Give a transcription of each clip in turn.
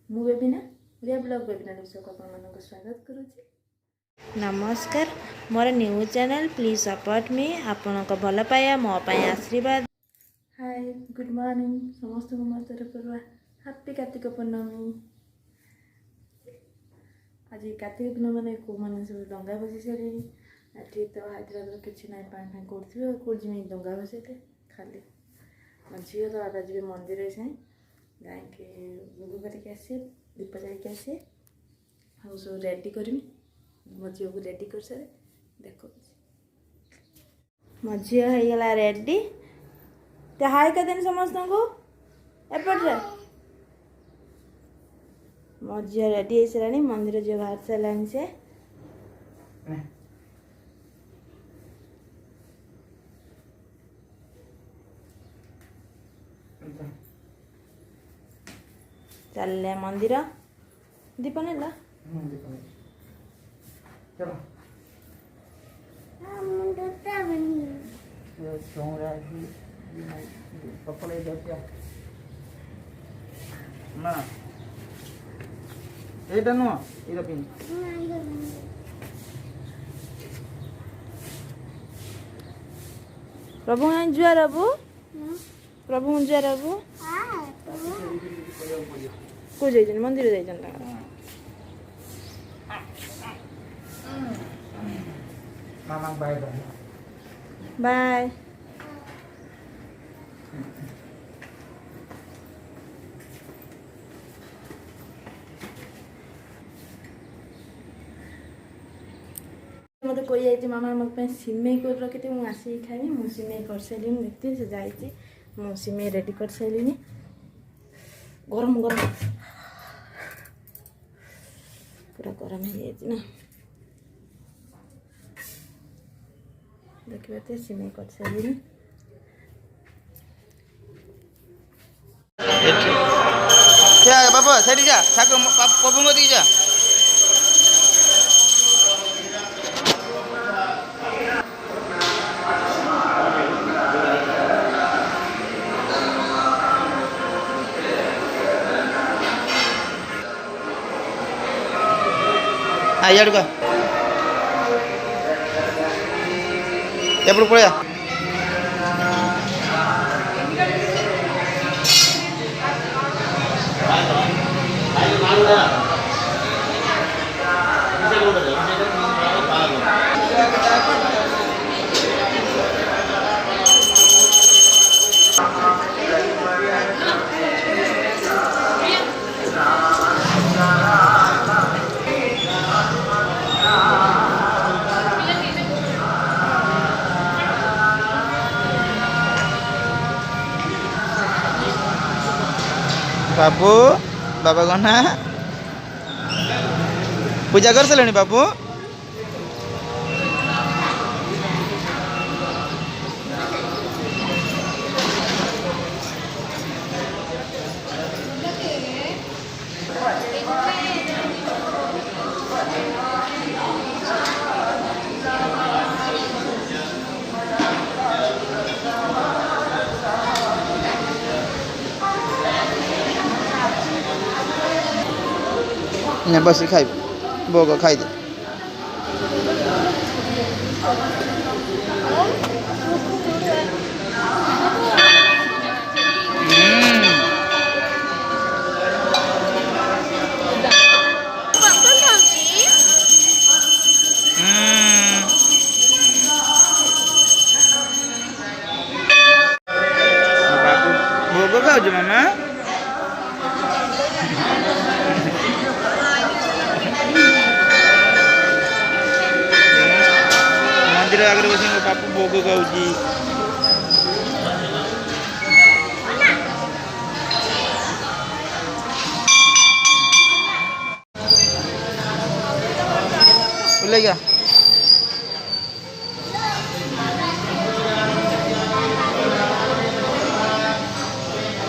मु बेबिना ओडिया ब्लॉग बेबिना विषय को आपको स्वागत करुच्ची। नमस्कार, more new channel please support me. आपण को भल पाया मो पाए आशीर्वाद। हाय गुड मॉर्निंग समस्त को मोर तरफ हैप्पी कार्तिक पूर्णमी। आज कार्तिक पूर्णमी को मैंने सब डंगा बसी सारे ये तो हैदराबाद किसी ना पानी कौन कौन डंगा बसे खाली झील तो आज जी मंदिर से जाके भोग करके आसे दीप जाके आसे आ सब रेडी करमी मो झील को रेडी कर सारे देख मो झील होगला रेडी तो हाय कहते समस्त को एपटे मो झील रेडी हो सारे मंदिर जो बाहर सारे से चल मंदिर दीप नेला चलो पकड़े जाते ना एटा नुआ इरा पिन प्रभु जुआर बाबू प्रभु जुआर बाबू को जाइछन मंदिर जाइछन मामा बाय बाय बाय मत कोई जाइए मामा मो सिमेई कर रखी मुझे आसिक खाई मुझे सिमेई कर सारे देखती से जाइए मुझे सिमेई रेडी कर सारे गरम गरम पूरा गरम हो जाए ना देखिए सिमेई कर सारे बाबा सही जा पपू को दी जा అయ్యాడుగా ఎప్పుడు పోయా बाबू बाबा गना पूजा कर सारे बाबू बस खाइ भोग खाई दे भोग खाऊ मामा मंदिर आगे बस बापू भोग खाऊँ गया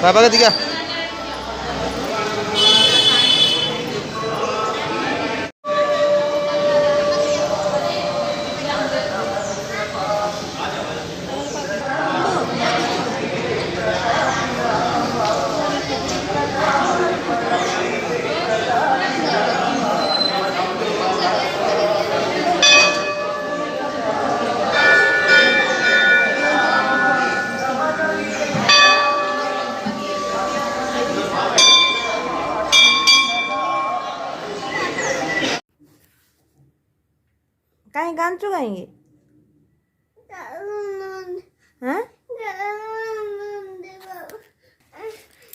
बाबा का दिखा कांचू कहेंगे हाँ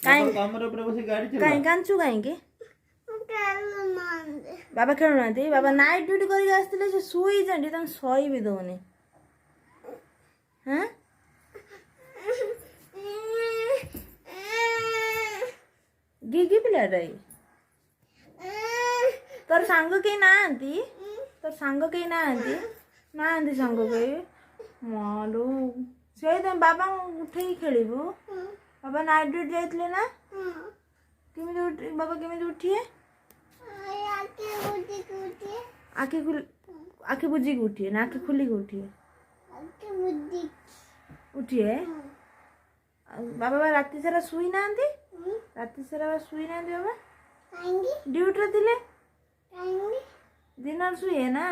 कहीं कमर ऊपर बस गाड़ी चला कहीं कांचू कहेंगे बाबा खेलुना बाबा नाइट ड्यूटी करके आसते से शुई जाती तुम शई भी दौनी हाँ गिगी पिलाटा तोर सांग कहीं नाहांती तोर सांग कहीं नाहांती नाहांती सांग कहीं मालो से बाबा उठे खेलबू बाबा नाइट ड्यूटी जाइए ना केमी बाबा केमी उठिए आँखें बुझी के उठिए ना आँखें खुली के उठिए उठिए बाबा राति सारा शुई ना राति सारा शुई ना बाबा ड्यूटी थिले दिन शुए ना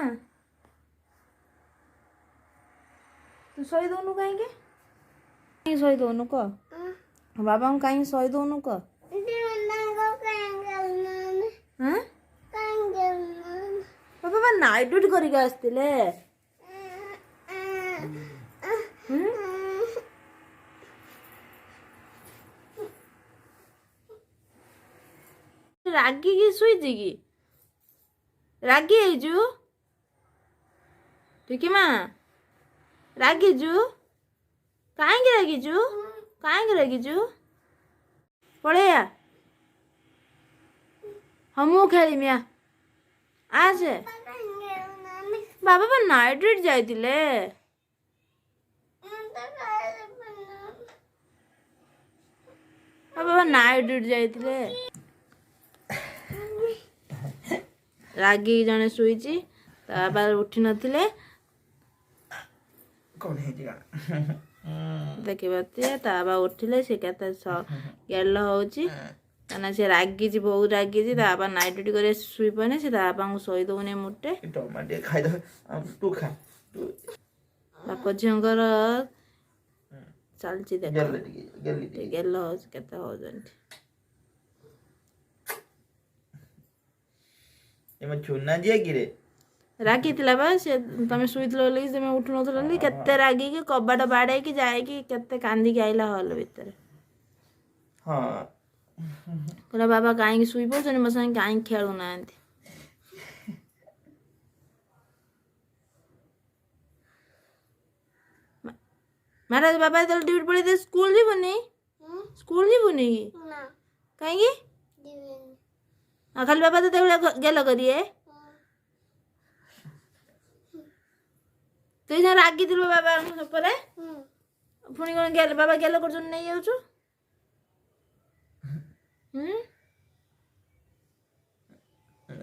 तू शही दौनु कहीं शही दौनु कह बाबा को कहीं शही दौनु कह हाँ बाबा नाइट ड्यूटी करके आसते रागी की शुईची कि रागी आईजु ठीक है माँ रागिजु कहीं रागिजु कहीं रागिजु पढ़ेया हमू खेली मिया आज बाबा पर नाइट ड्यूटी जाइतिले बाबा नाइट ड्यूटी जाइतिले रागी जने शुईची ता बाबा उठी नथिले कौन है जी देखिए ता बाबा उठिले से केते गेल होची तना से रागी बहुत रागी ता बाबा नाइट ड्यूटी करे शुई पने से ता बाबा को शही दौने मुटे टमाटे खाई दो तू खा तू बाप झिंगर चलची देख गेल हो केते हो जंती एमा छुना दिया कि रे रागी थिला बा से तमे सुइतलो लगी से मैं उठनो थलली केते रागी के कबाड बाडे की जाए की केते कांदी के आइला हॉल भीतर हां कहला बाबा काहे सुई पछने मसन काहे खेलु नांती महाराज बाबा तो ड्यूटी पड़े थे स्कूल जीवनी ना कहीं खाली बाबा तो गेल करिए तु इधर रागी दिल बाबा पर पुणी कौन गेल बाबा गेल कर नहीं जाऊँ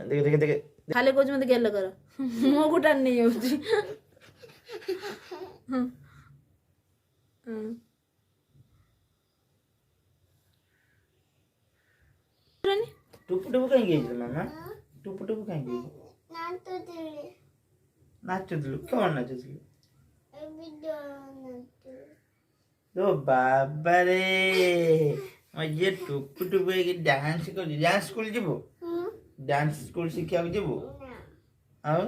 देख देख देख खाली कह मत गेल कर मो गोटा नहीं जाऊँ टुप टुप कहीं गई मामा टुप टुप कहीं गई नाचुदलु कौन नाचुदलु तो बाबा रे ये टुप टुप के डांस कर डांस स्कूल जीवो डांस स्कूल शिक्षा जीवो आओ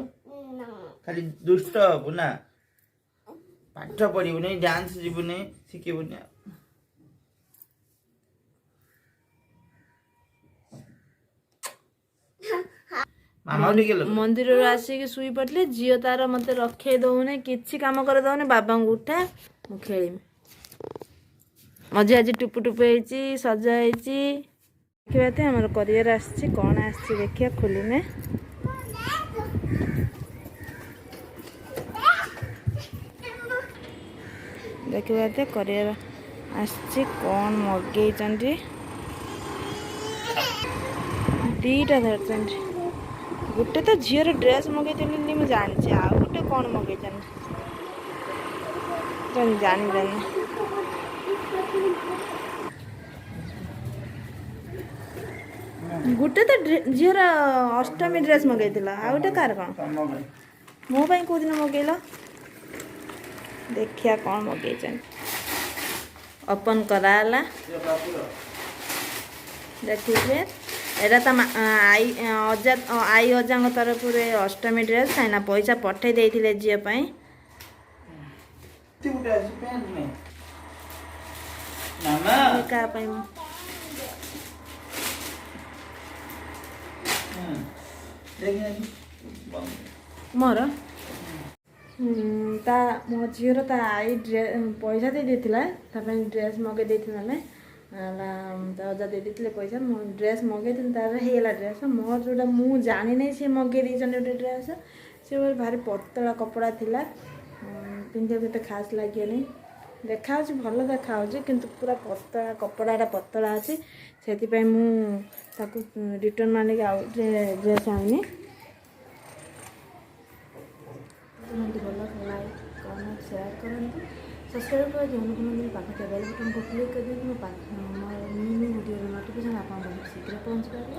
खाली दुष्ट हबु ना पाठ पढ़िबु नहीं डांस जीवु नहीं शिखिबु नहीं मंदिर आसिक शुई पड़े झील तार मत रखे दौने कि कम कर दौने बाबा को उठा मु खेल मझे आज टुपु टुपु सजा देखिए आम करियर आसी कौन आसी देखिए खोलने देखिए करियर आसी कौन मगे दीटा धरती गोटे तो झीर ड्रेस मगे मुझे जानी आउ गोटे कौन मगे जानी जानी गोटे तो झीर अष्टमी ड्रेस मगे आ गोटे कार कौन मो कौ दिन मगेल देखिया कौन मगे ओपन कराला देखिए एटा ता आई अजा आई अजा तरफ अष्टमी ड्रेस कहीं पैसा पठे देते झील पाई का मोर ता मो झीर ता आई पैसा दे देथिला ड्रेस मगे देथिला अजा दे देते पैसा मो ड्रेस मगे तार हेला ड्रेस मोर जोटा मु जानी नहीं सी मगे गोटे ड्रेस से भारी पतला कपड़ा थिला पिंधे तो खास लगे नहीं देखा भल देखा किंतु पूरा पतला कपड़ा पतला अच्छे से रिटर्न मानिक आउ ड्रेस आनी भल लाइक कमेंट शेयर करते सब्सक्राइब कर जो पाखे बेल बटन को क्लिक कर दी न्यू वीडियो नोटिफिकेशन आप शीघ्र पहुँच पारे।